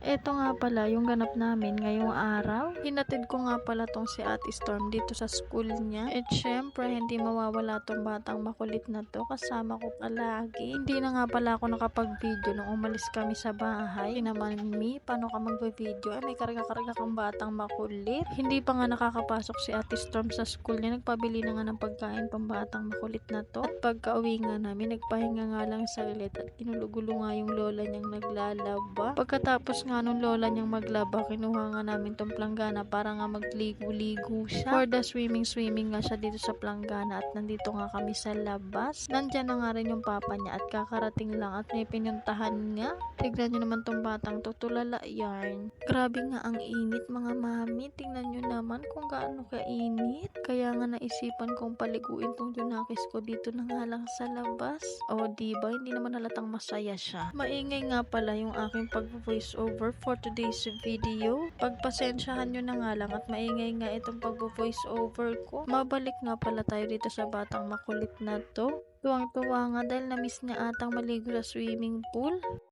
Eto nga pala yung ganap namin ngayong araw. Hinatid ko nga pala tong si Ate Storm dito sa school niya. At syempre, hindi mawawala tong batang makulit na to. Kasama ko palagi. Hindi na nga pala ako nakapag-video nung umalis kami sa bahay. Naman, paano ka mag-video? Ay, may karga-karga kang batang makulit. Hindi pa nga nakakapasok si Ate Storm sa school niya. Nagpabili na nga ng pagkain pang batang makulit na to. At pagka-uwi nga namin, nagpahinga nga lang saglit at ginulo-gulo nga yung lola niyang naglalaba. Pagkatapos nga nung lola niyang maglaba, kinuha nga namin tong planggana para nga magligo-ligo siya. For the swimming nga siya dito sa planggana at nandito nga kami sa labas. Nandyan na nga rin yung papa niya at kakarating lang at may pinuntahan nga. Tignan nyo naman tong batang to, tulala yarn. Grabe nga ang init mga mami. Tingnan nyo naman kung gaano kainit. Kaya nga naisipan kong paliguin tong Junakis ko dito na nga lang sa labas. O diba, hindi naman halatang masaya siya. Maingay nga pala yung aking pag-voice over for today's video. Pagpasensyahan nyo na nga lang at maingay nga itong pag-voice over ko. Mabalik nga pala tayo dito sa batang makulit na to. Tuwang-tuwa nga dahil na-miss niya atang maligo sa swimming pool.